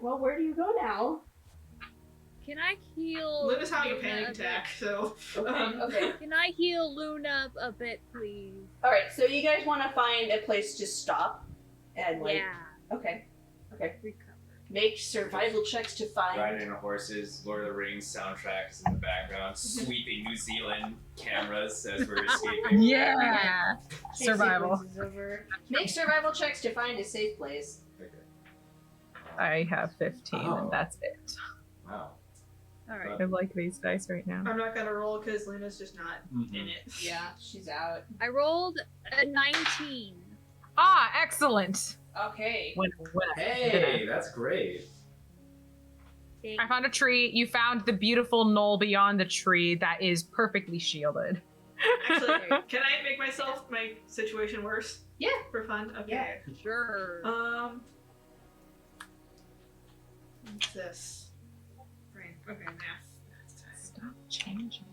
well, where do you go now? Can I heal? Luna's having a Luna panic attack, so. Okay. Can I heal Luna a bit, please? All right. So you guys want to find a place to stop, and like. Yeah. Okay. Recover. Make survival checks to find. Riding on horses, Lord of the Rings soundtracks in the background, sweeping New Zealand cameras as we're escaping. Yeah. Survival. Make survival checks to find a safe place. Okay. I have 15, Oh. and that's it. Wow. All right. I like these dice right now. I'm not gonna roll because Luna's just not in it. Yeah, she's out. I rolled a 19. Ah, excellent. Okay. Hey, that's great. I found a tree. You found the beautiful knoll beyond the tree that is perfectly shielded. Actually, can I make my situation worse? Yeah. For fun? Okay. Sure. What's this? Brain. Okay, math. Stop changing.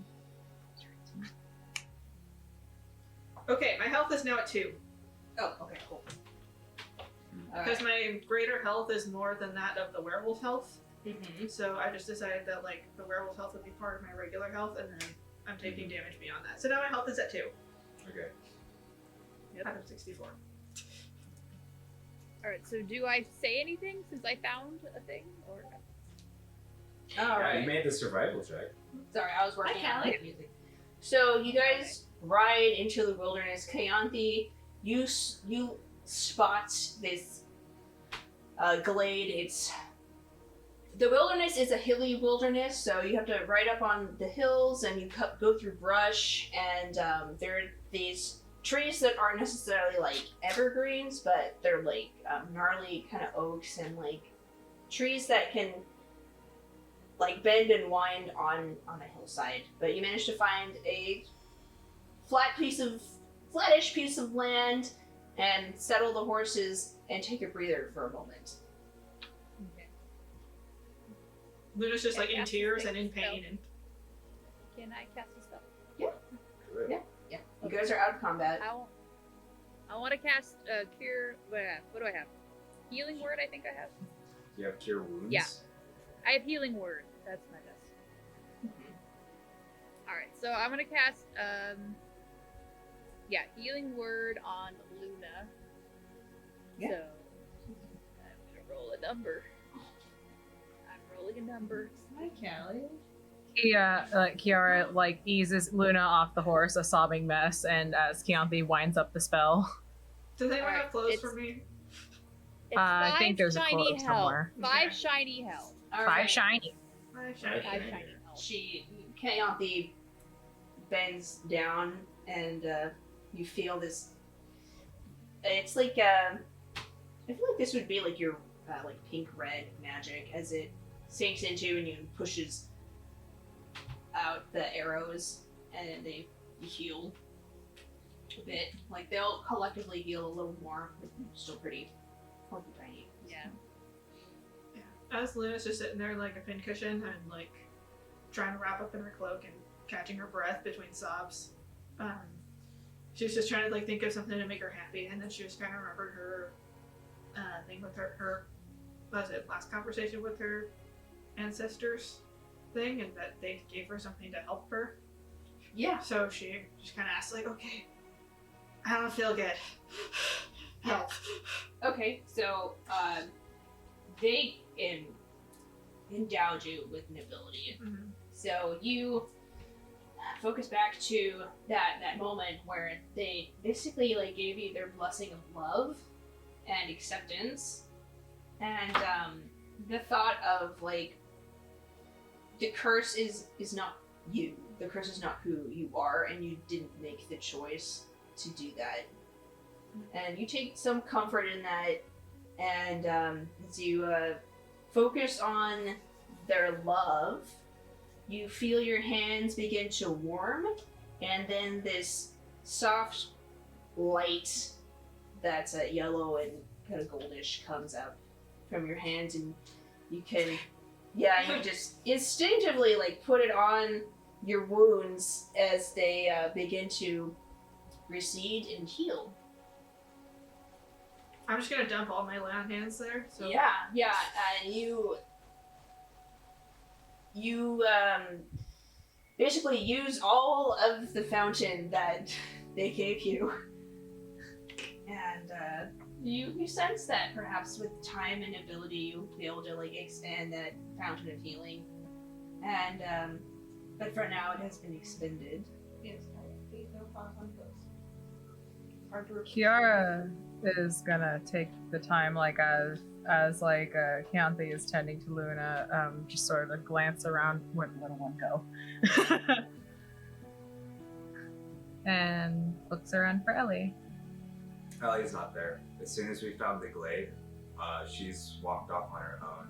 Okay, my health is now at 2. Oh, okay, cool. Because my greater health is more than that of the werewolf health. Mm-hmm. So I just decided that like the werewolf health would be part of my regular health, and then I'm taking damage beyond that. So now my health is at 2. Okay. Out of 64. Alright, so do I say anything since I found a thing? Or All Yeah, right. you made the survival check. Sorry, I was working Hi, on Callie. the music. So you guys ride into the wilderness. Kayanthi, you spot this glade. The wilderness is a hilly wilderness, so you have to ride up on the hills and you go through brush, and there are these trees that aren't necessarily like evergreens, but they're like gnarly kind of oaks and like trees that can like bend and wind on a hillside. But you managed to find a flattish piece of land and settle the horses and take a breather for a moment. Luna's just like in Yeah, tears thanks, and in pain. And can I cast a spell? Yeah. You guys are out of combat. I want to cast cure. What do I have? Healing word. I think I have. You have cure wounds? Yeah. I have healing word. That's my best. All right, so I'm gonna cast healing word on Luna. Yeah. So I'm gonna roll a number. I'm rolling a number. Hi, Callie. Kiara like eases Luna off the horse, a sobbing mess, and as Keonthi winds up the spell. does anyone Alright, have clothes it's- for me? It's I five think there's a shiny quote health. somewhere. 5 Okay. shiny health. All 5 right. shiny. My Shiny. 5 shiny health. Kayanthi bends down and you feel this. It's like I feel like this would be like your like pink red magic as it sinks into you and you pushes out the arrows and they heal a bit. Like they'll collectively heal a little more, but still pretty tiny. Yeah. As Luna's just sitting there like a pincushion and like trying to wrap up in her cloak and catching her breath between sobs. She was just trying to like think of something to make her happy, and then she was trying to remember her thing with her last conversation with her ancestors thing, and that they gave her something to help her. Yeah. So she just kind of asked like, okay, I don't feel good. Help. Okay, so they endowed you with an ability. Mm-hmm. So you focus back to that moment where they basically like gave you their blessing of love and acceptance, and the thought of like the curse is not you. The curse is not who you are, and you didn't make the choice to do that. And you take some comfort in that, and as you focus on their love, you feel your hands begin to warm, and then this soft light that's yellow and kind of goldish comes up from your hands, and you can, you just instinctively like put it on your wounds as they begin to recede and heal. I'm just gonna dump all my lay on hands there. So Yeah, and you basically use all of the fountain that they gave you, and you sense that perhaps with time and ability you'll be able to like expand that fountain of healing, and but for now it has been expended. Yes, I think no pause on those. Hard to repeat. Kiara is gonna take the time, like as like Chianthe is tending to Luna, just sort of glance around. Where'd the little one go? And looks around for Ellie. Ellie's not there. As soon as we found the glade, she's walked off on her own.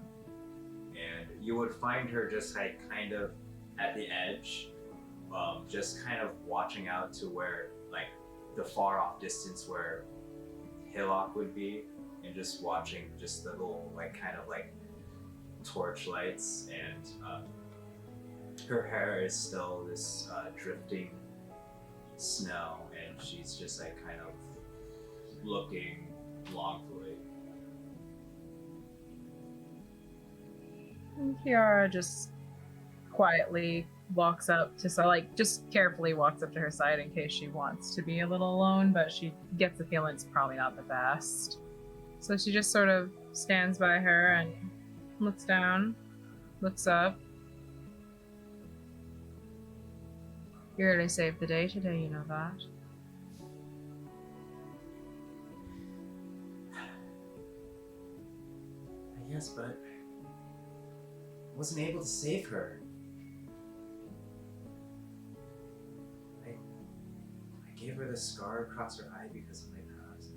And you would find her just like kind of at the edge, just kind of watching out to where, like, the far off distance where Hillock would be, and just watching just the little, like, kind of like torch lights, and her hair is still this drifting snow, and she's just like kind of looking longfully. And Kiara just quietly walks up to, so like just carefully walks up to her side in case she wants to be a little alone, but she gets the feeling it's probably not the best. So she just sort of stands by her and looks down, looks up. You really saved the day today, you know that. Yes, but I wasn't able to save her. I gave her the scar across her eye because of my powers.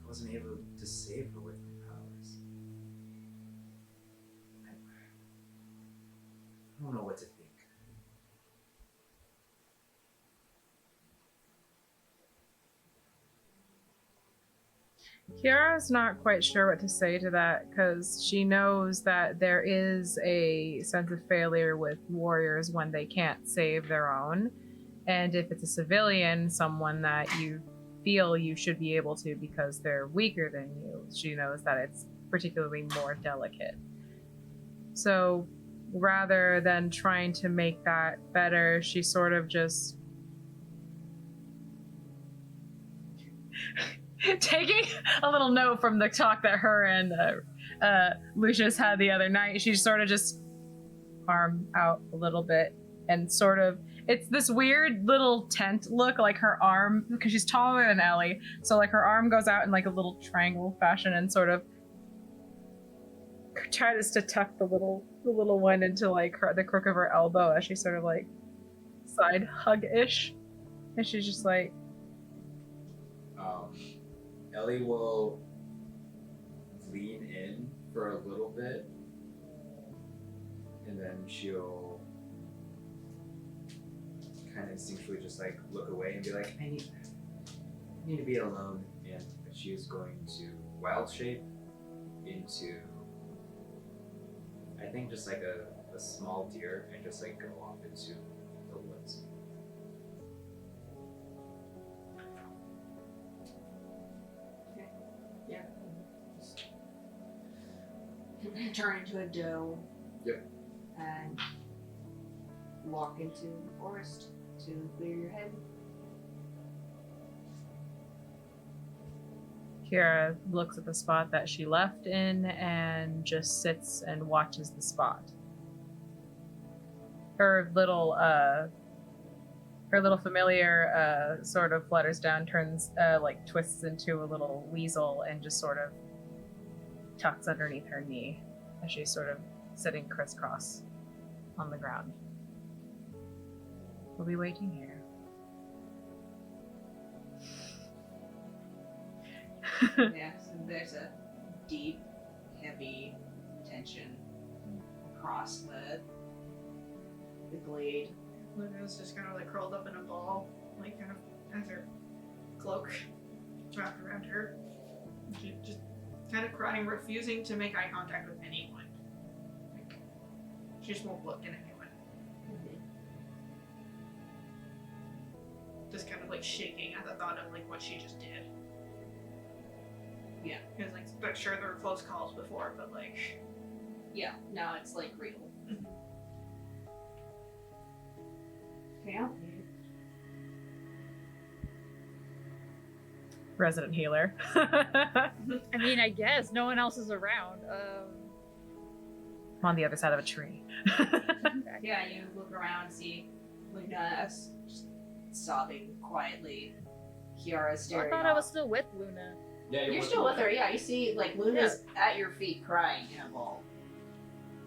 I wasn't able to save her with my powers. I don't know what to think. Kiara's not quite sure what to say to that because she knows that there is a sense of failure with warriors when they can't save their own. And if it's a civilian, someone that you feel you should be able to because they're weaker than you, she knows that it's particularly more delicate. So rather than trying to make that better, she sort of just taking a little note from the talk that her and Lucius had the other night, she sort of just arm out a little bit and sort of, it's this weird little tent look, like her arm, because she's taller than Ellie, so like her arm goes out in like a little triangle fashion and sort of tries to tuck the little one into like the crook of her elbow as she sort of like side hug-ish, and she's just like, Ellie will lean in for a little bit, and then she'll kind of instinctually just like look away and be like, I need to be alone. And she is going to wild shape into, I think, just like a small deer and just like go off into the woods. Yeah. Turn into a doe. Yep. And walk into the forest to clear your head. Kiara looks at the spot that she left in and just sits and watches the spot. Her little familiar sort of flutters down, turns, like twists into a little weasel and just sort of tucks underneath her knee as she's sort of sitting crisscross on the ground. We'll be waiting here. Yeah, so there's a deep, heavy tension across the glade. Luna's just kind of like curled up in a ball, like kind of has her cloak wrapped around her. She just kind of crying, refusing to make eye contact with anyone. Like, she just won't look at anyone. Just kind of like shaking at the thought of like what she just did. Yeah. Because like, sure there were close calls before, but like. Yeah, now it's like real. Mhm. Yeah. Resident healer. I mean, I guess no one else is around. I'm on the other side of a tree. Yeah, you look around, see Luna just sobbing quietly. Kiara I staring thought off. I was still with Luna. Yeah, You're still with her, yeah. You see, like, Luna's at your feet crying in a ball.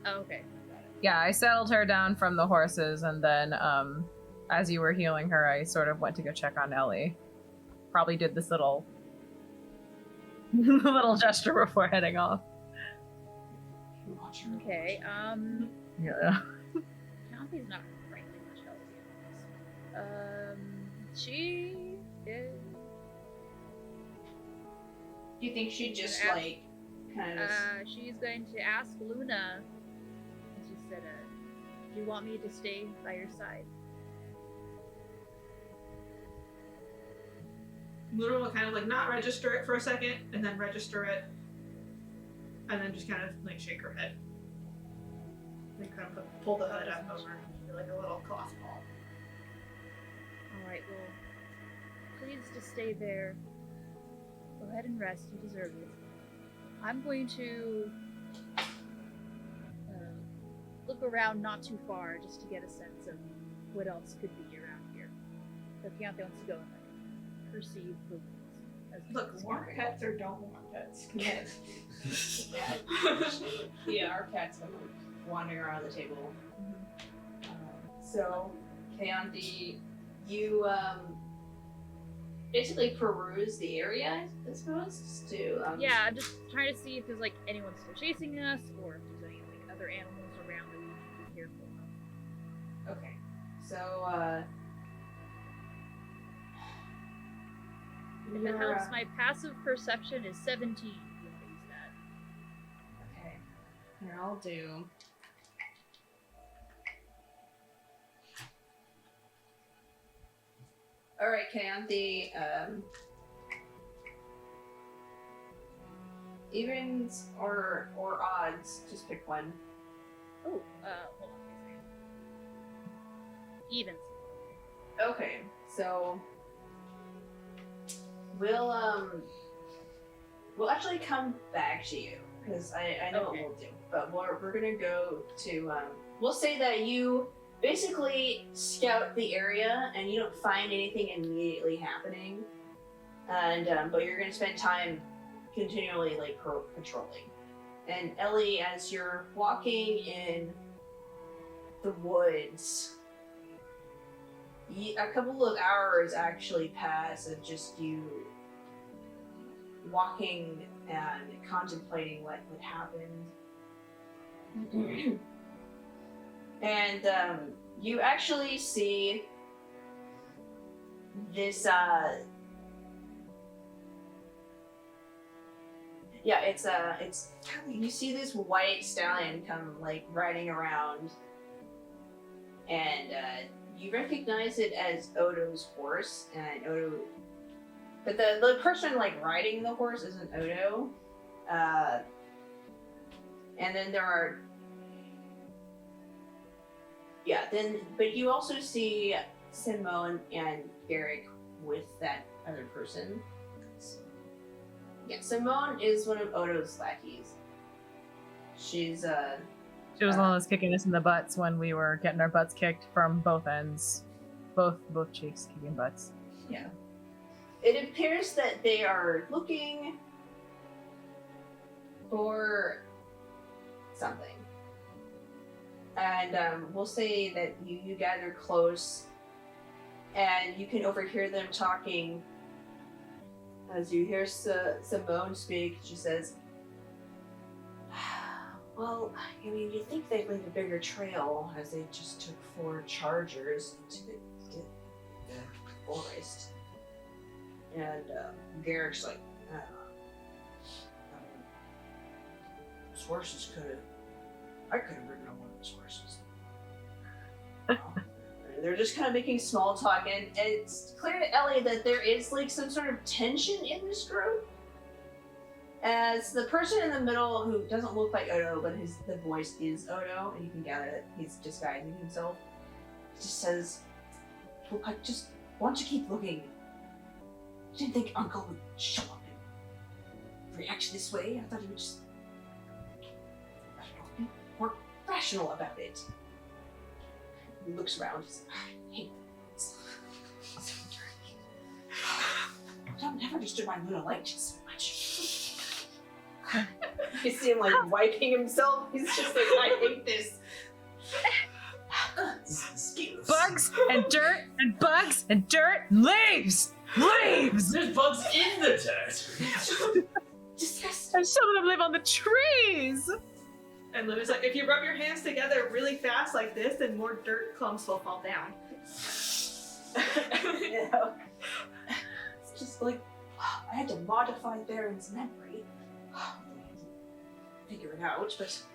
Oh, okay. Yeah, I settled her down from the horses, and then as you were healing her, I sort of went to go check on Ellie. Probably did this little little gesture before heading off. Okay, Yeah. County's not frankly much help to she is... Do you think she'd just, Ask- like, kind of... she's going to ask Luna, and she said, do you want me to stay by your side? Luna will kind of like not register it for a second, and then register it, and then just kind of like shake her head. Like kind of pull the hood up over like a little cloth ball. Alright, well, please just stay there. Go ahead and rest, you deserve it. I'm going to look around not too far just to get a sense of what else could be around here. So Keontae wants to go and like perceive movements. Look, want pets or don't want pets? Yes. Yeah, our cat's been wandering around the table. So, Keontae, you basically peruse the area, I suppose, just to Yeah, I'm just trying to see if there's like anyone still chasing us, or if there's any like other animals around that we need to be careful of. Okay. So, If it helps, my passive perception is 17. If you want to use that. Okay. Here, I'll do. Alright, Keontae, evens or odds, just pick one. Oh, hold on a second. Evens. Okay, so we'll actually come back to you because I know Okay. what we'll do, but we're gonna go to we'll say that you basically scout the area and you don't find anything immediately happening, and but you're gonna spend time continually like patrolling. And Ellie, as you're walking in the woods, a couple of hours actually pass of just you walking and contemplating what happened. And you actually see this it's you see this white stallion come like riding around, and you recognize it as Odo's horse, and Odo, but the person like riding the horse isn't Odo. And then there are, but you also see Simone and Garrick with that other person. Yeah, Simone is one of Odo's lackeys. She's She was the one that was kicking us in the butts when we were getting our butts kicked from both ends. Both cheeks kicking butts. yeah. It appears that they are looking for something. And we'll say that you gather close and you can overhear them talking. As you hear Simone speak, she says, well, I mean, you'd think they'd leave a bigger trail as they just took 4 chargers into the forest. And Garrick's like, those horses I could have ridden on one of those horses. They're just kind of making small talk, and it's clear to Ellie that there is like some sort of tension in this group. as the person in the middle who doesn't look like Odo, but the voice is Odo, and you can gather that he's disguising himself, he just says, well, I just want to keep looking. I didn't think Uncle would show up and react this way. I thought he would just, I don't know, be more rational about it. He looks around, he's like, I hate this. So dirty. I've never understood why Luna liked it so much. You see him like wiping himself. He's just like, I hate this. Bugs and dirt and bugs and dirt and leaves! Leaves! There's bugs in the dirt. Disgusting. And some of them live on the trees! And Luna's like, if you rub your hands together really fast like this, then more dirt clumps will fall down. Yeah. It's just like, I had to modify Baron's memory. Figure it out, but so,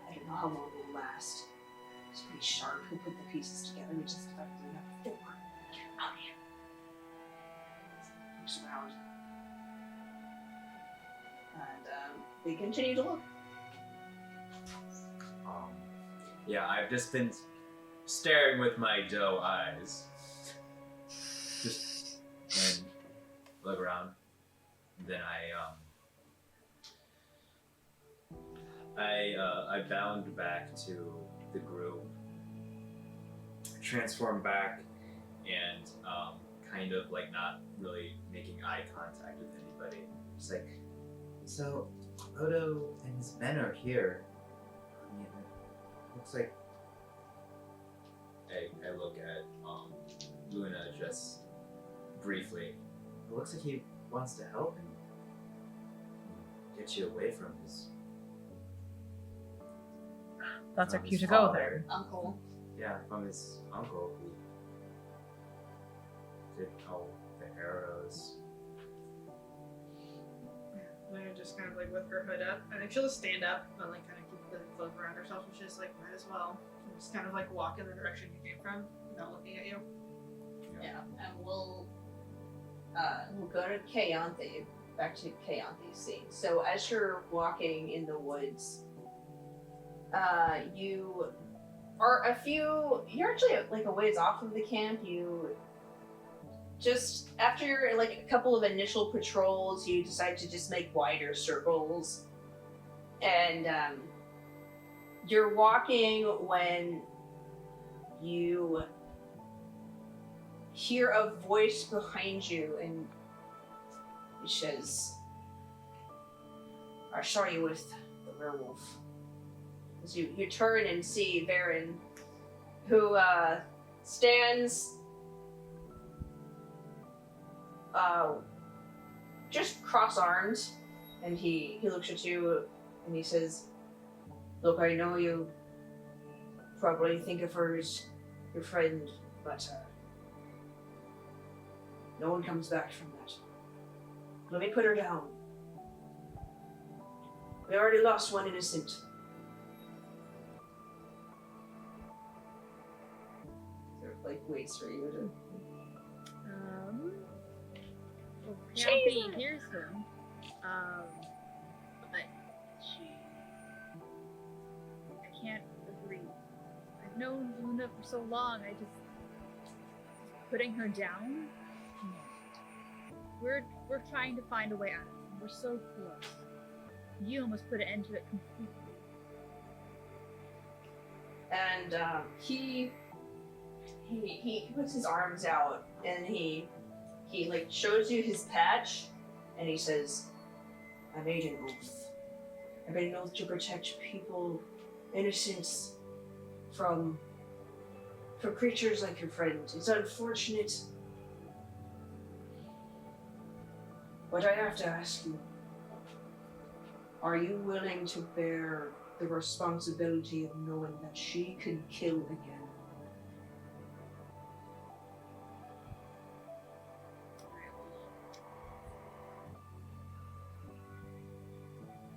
I don't know how long it will last. It's pretty sharp who put the pieces together. We just got to enough door. Get out of here. Looks around. And they continue to look. Yeah, I've just been staring with my doe eyes. Just and look around. Then I bound back to the group, transformed back, and kind of like not really making eye contact with anybody. Just like, so Odo and his men are here. I mean, it looks like I look at Luna just briefly. It looks like he wants to help and get you away from his. That's our from cue his to go father. there. Uncle. Yeah, from his uncle who did all the arrows. Luna just kind of like with her hood up. I think she'll just stand up and like kind of keep the cloak around herself, and she's just like, might as well. And just kind of like walk in the direction you came from, without looking at you. Yeah, and we'll go to Kayanthe, back to Kayanthe's scene. So as you're walking in the woods, you are you're actually like a ways off of the camp. You just, after like a couple of initial patrols, you decide to just make wider circles. And you're walking when you hear a voice behind you, and it says, I saw you with the werewolf. As you turn and see Baron, who stands just cross-armed, and he looks at you and he says, look, I know you probably think of her as your friend, but no one comes back from that. Let me put her down. We already lost one innocent. Sort of like waits for you to. Well, Penelope hears him. But I can't agree. I've known Luna for so long. Putting her down. We're trying to find a way out of it. We're so close. You almost put an end to it completely. And he puts his arms out and he like shows you his patch, and he says, I made an oath. I made an oath to protect people, innocents, from creatures like your friend. It's unfortunate, but I have to ask you, are you willing to bear the responsibility of knowing that she can kill again?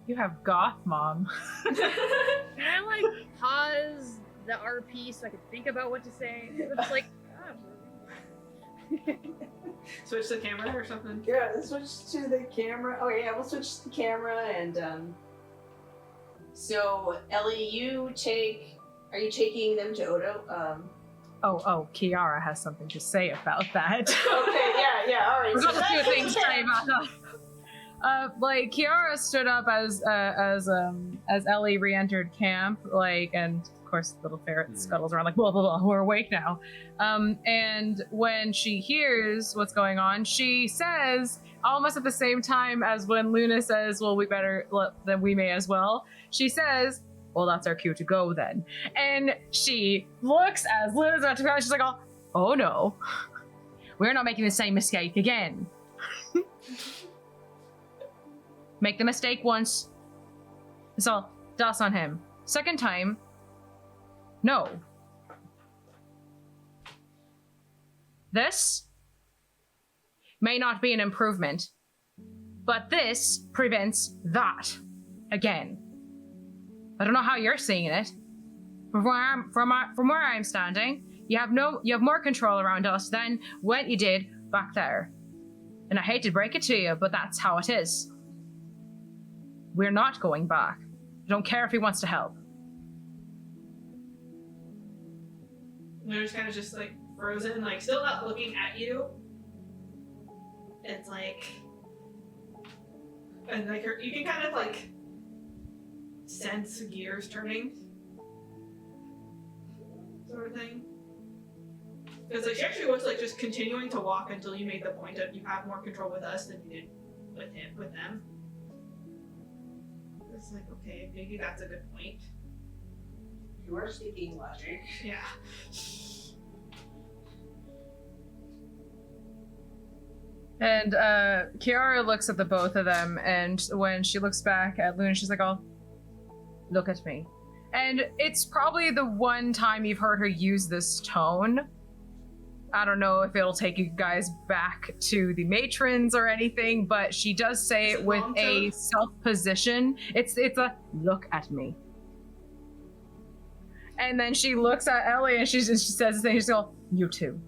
You have goth mom. Can I like pause the RP so I can think about what to say? It's like, Switch the camera or something. Yeah, let's switch to the camera. Oh yeah, we'll switch to the camera and so Ellie, are you taking them to Odo? Oh, Kiara has something to say about that. Okay, yeah, all right. We've so got a few that's things to say about that. Like Kiara stood up as Ellie re-entered camp, and of course the little ferret scuttles around like blah blah blah. We're awake now, and when she hears what's going on, she says almost at the same time as when Luna says, "Well, then we may as well." She says, "Well, that's our cue to go then," and she looks as Luna's about to go. She's like, "Oh no, we're not making the same mistake again." Make the mistake once. So, das on him. Second time, no. This may not be an improvement, but this prevents that again. I don't know how you're seeing it. From where I'm standing, you have more control around us than what you did back there. And I hate to break it to you, but that's how it is. We're not going back. I don't care if he wants to help. Luna's kind of just like frozen, like still not looking at you. It's like, and like you can kind of like sense gears turning, sort of thing. Because like she actually was like just continuing to walk until you made the point of you have more control with us than you did with them. It's like, okay, maybe that's a good point. You are speaking logic. Yeah. And Kiara looks at the both of them, and when she looks back at Luna, she's like, "Oh, look at me." And it's probably the one time you've heard her use this tone. I don't know if it'll take you guys back to the matrons or anything, but she does say it with a self-position. It's a look at me. And then she looks at Ellie and she says the thing, she's like, "You too."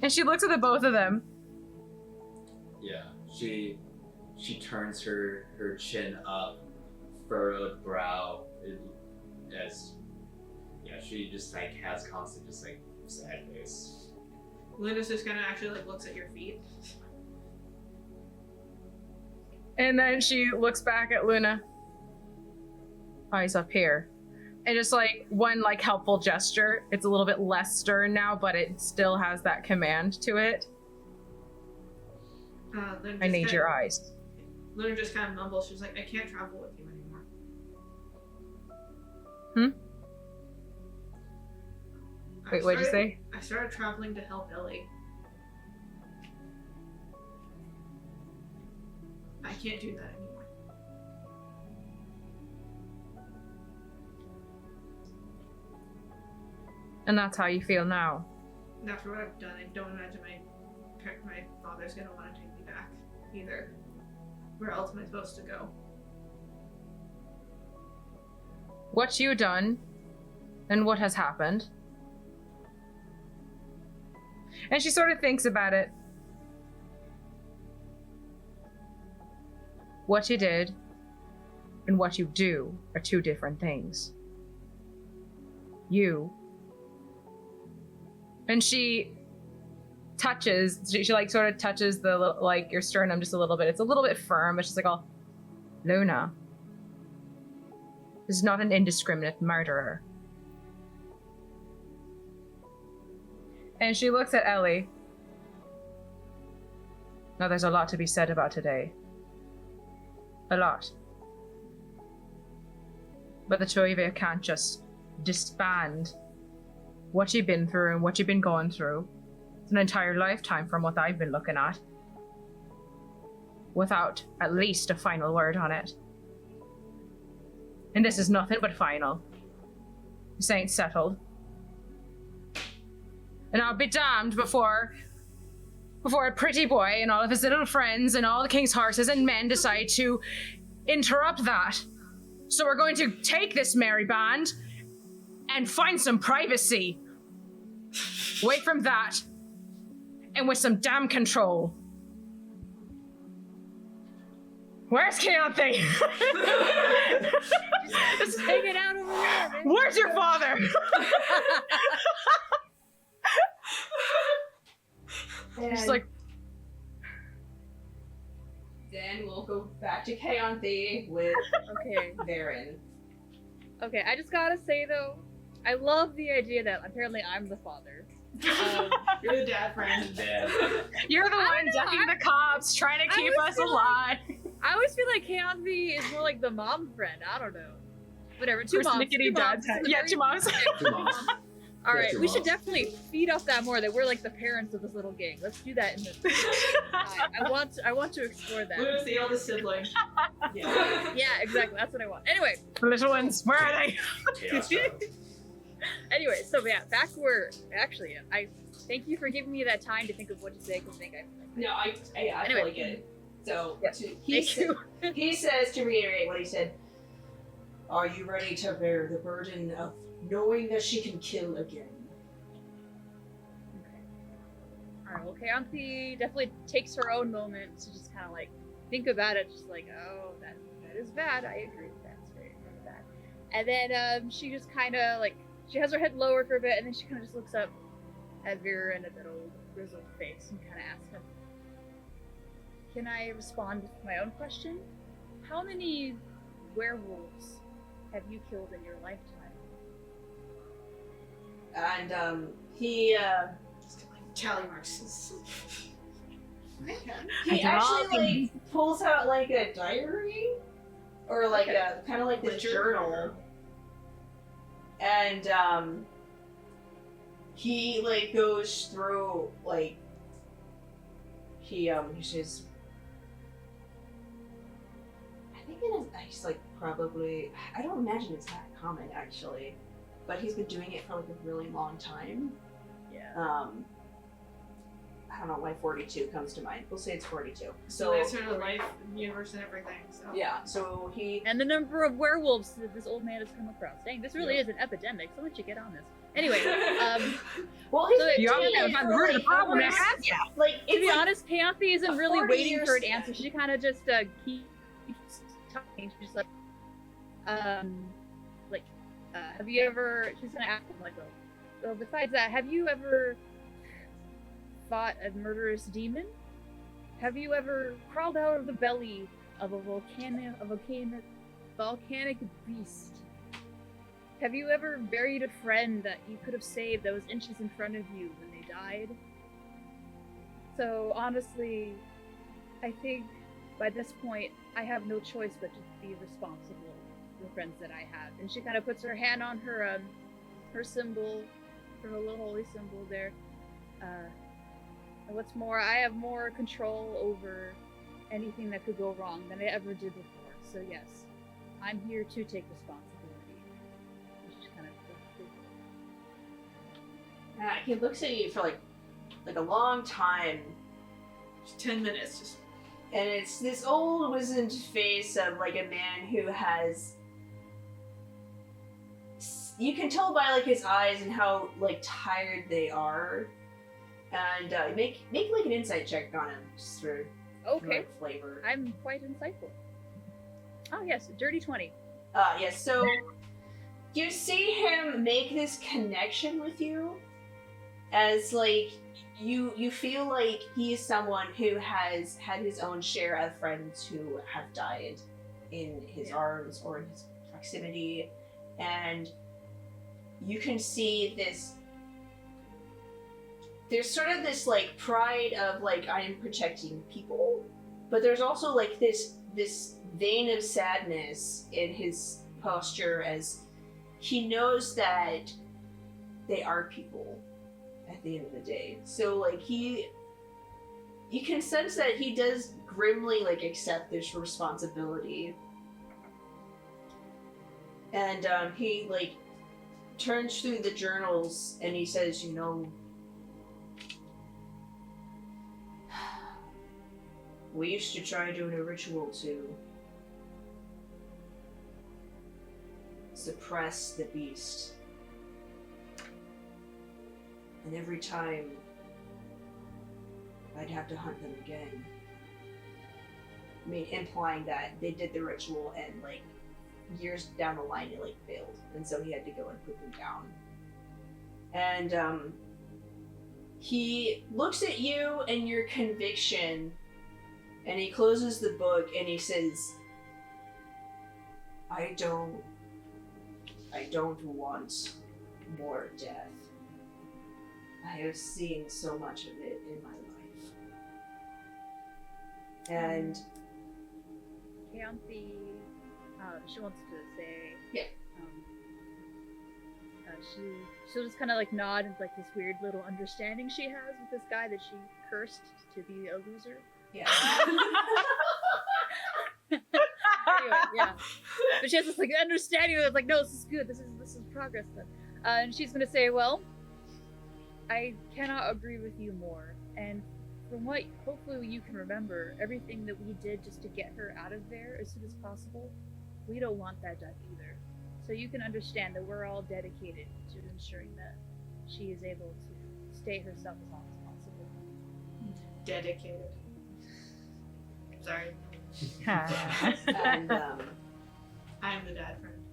And she looks at the both of them. Yeah, she turns her chin up, furrowed brow, she just like has constant just like sad face. Luna's just kind of actually like looks at your feet. And then she looks back at Luna. Eyes up here. And just like one like helpful gesture. It's a little bit less stern now, but it still has that command to it. I need your eyes. Luna just kind of mumbles. She's like, "I can't travel with you anymore." Wait, what'd you say? I started traveling to help Ellie. I can't do that anymore. And that's how you feel now. After what I've done, I don't imagine my father's gonna want to take me back either. Where else am I supposed to go? What you done and what has happened. And she sort of thinks about it. What you did and what you do are two different things. You. And she touches, she like sort of touches the, like your sternum just a little bit. It's a little bit firm, but she's like, "Oh, Luna is not an indiscriminate murderer." And she looks at Ellie. Now there's a lot to be said about today. A lot. But the two of you can't just disband what you've been through and what you've been going through. It's an entire lifetime from what I've been looking at. Without at least a final word on it. And this is nothing but final. This ain't settled. And I'll be damned before a pretty boy and all of his little friends and all the king's horses and men decide to interrupt that. So we're going to take this merry band and find some privacy. Away from that. and with some damn control. Where's Keontae? Just hanging out over there, man. Where's your father? Just like, then we'll go back to Keontae with Okay. Varen. Okay, I just gotta say though, I love the idea that apparently I'm the father. You're the dad friend. Dad. you're the I one don't know, ducking the cops, trying to keep always us feel alive. I always feel like Keontae is more like the mom friend. I don't know. Whatever. Two moms. Persnickety dad's head. Yeah, two moms. Two moms. All Yeah, right, two we should moms. definitely feed off that more. That we're like the parents of this little gang. Let's do that in this. I want to explore that. Luna's the eldest sibling. Yeah. Yeah, exactly. That's what I want. Anyway, The little ones, where are they? Chaos child. anyway, so yeah, back where actually, I thank you for giving me that time to think of what to say because I think I. No, I Anyway. totally get it. So Yeah. Thank you. He says, to reiterate what he said, are you ready to bear the burden of knowing that she can kill again? Alright, well, Keontae definitely takes her own moment to just kind of like think about it, just like, oh, that is bad. I agree. That's very bad. And then she just kind of like, she has her head lowered for a bit, and then she kind of just looks up at Vera and at that old grizzled face and kind of asks him, can I respond with my own question? How many werewolves have you killed in your lifetime? And he Tally marks. he actually like pulls out like a diary or like Okay. a kind of like this journal, and he like goes through like he says, I think he's like probably, I don't imagine it's that common actually, but he's been doing it for like a really long time. Yeah. I don't know why 42 comes to mind. We'll say it's 42. So it's sort of life, universe, and everything. So Yeah, so he And the number of werewolves that this old man has come across. Dang, this really is an epidemic. Someone should get on this. Anyway, well he's So been You doing gotta it find for the root of the like problem, almost- man. yeah, like to it's be like, honest, Panthy isn't really 40 waiting for an years answer. She kind of just keeps talking. She's just like, have you ever? She's gonna ask him like, well, besides that, have you ever fought a murderous demon? Have you ever crawled out of the belly of a volcanic beast? Have you ever buried a friend that you could have saved that was inches in front of you when they died? So honestly, I think by this point I have no choice but to be responsible for the friends that I have. And she kind of puts her hand on her symbol, her little holy symbol there. And what's more, I have more control over anything that could go wrong than I ever did before. So yes, I'm here to take responsibility. She kind of he looks at you for like a long time, 10 minutes, just and it's this old wizened face of like a man who has, you can tell by like his eyes and how like tired they are, and make like an insight check on him just for okay. like, flavor. I'm quite insightful. Oh yes, dirty 20. Yes, so you see him make this connection with you as like you feel like he is someone who has had his own share of friends who have died in his arms or in his proximity, and you can see this, there's sort of this like pride of like, I am protecting people, but there's also like this vein of sadness in his posture as he knows that they are people at the end of the day. So like you can sense that he does grimly like accept this responsibility, and he like turns through the journals and he says, you know, we used to try doing a ritual to suppress the beast. And every time I'd have to hunt them again. I mean, implying that they did the ritual and, like, years down the line it, like, failed. And so he had to go and put them down. And, he looks at you and your conviction, and he closes the book and he says, I don't want more death. I have seen so much of it in my life. And Keonthi, she wants to say, yeah. She'll just kind of like nod and like this weird little understanding she has with this guy that she cursed to be a loser. Yeah. Anyway, yeah. But she has this like understanding that's like, no, this is good. This is progress. And she's gonna say, well, I cannot agree with you more. And from what hopefully you can remember, everything that we did just to get her out of there as soon as possible, we don't want that done either. So you can understand that we're all dedicated to ensuring that she is able to stay herself as long as possible. Dedicated. Sorry. And I'm the dad friend.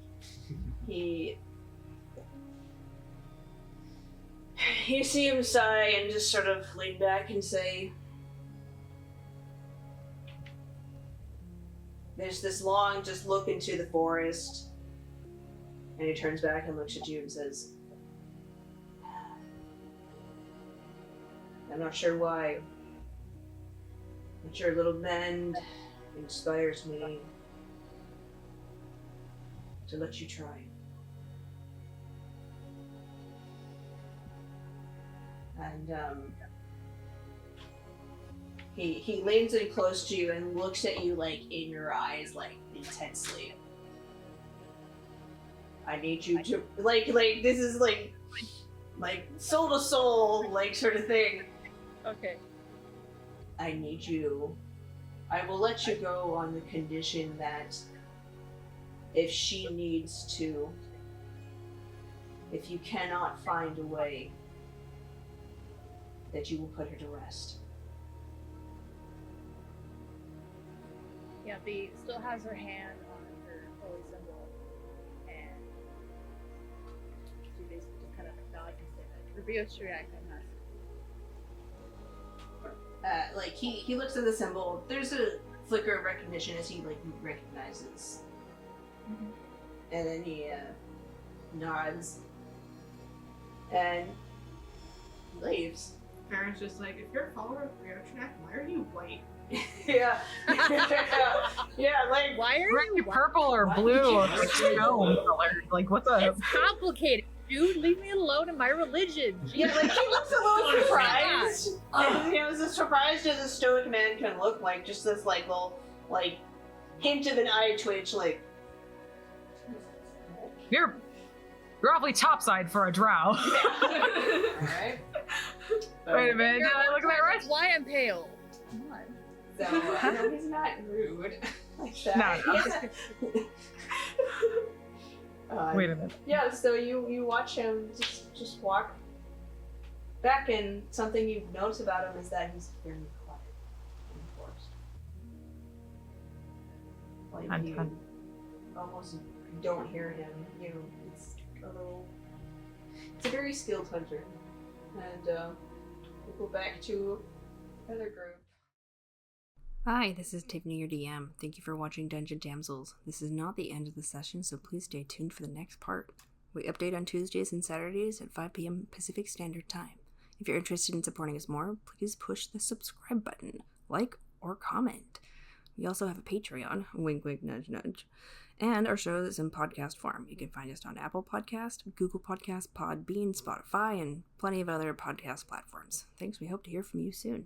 he you see him sigh and just sort of lean back and say, there's this long just look into the forest, and he turns back and looks at you and says, I'm not sure why, but your little bend inspires me to let you try. And he leans in close to you and looks at you like in your eyes, like intensely. I need you to like this is like soul to soul like sort of thing. Okay. I need you. I will let you go on the condition that if she needs to, if you cannot find a way, that you will put her to rest. Yeah, Bee still has her hand on her holy symbol, and she basically just kind of nods and says, "Reveal Shriak, I'm not." Like he looks at the symbol. There's a flicker of recognition as he like recognizes, and then he nods and leaves. Aaron's just like, if you're a follower of Riotrack, why are you white? Yeah. Yeah, like Why are Red, you purple or blue or like stone color? Like what's up? It's complicated, dude. Leave me alone in my religion. yeah, like he looks a little surprised. And he was as surprised as a stoic man can look, like just this like little like hint of an eye twitch, like You're awfully topside for a drow. alright. Wait a minute, did I look at that right? That's why I'm pale. Come on. So no, he's not rude like that. No. Wait a minute. Yeah, so you watch him just walk back, and something you've noticed about him is that he's very quiet in the forest. Like you almost don't hear him. It's a very skilled hunter. And we'll go back to another group. Hi, this is Tiffany, your DM. Thank you for watching Dungeon Damsels. This is not the end of the session, so please stay tuned for the next part. We update on Tuesdays and Saturdays at 5 p.m. Pacific Standard Time. If you're interested in supporting us more, please push the subscribe button, like, or comment. We also have a Patreon, wink wink nudge nudge, and our show is in podcast form. You can find us on Apple Podcast, Google Podcast, Podbean, Spotify, and plenty of other podcast platforms. Thanks, we hope to hear from you soon.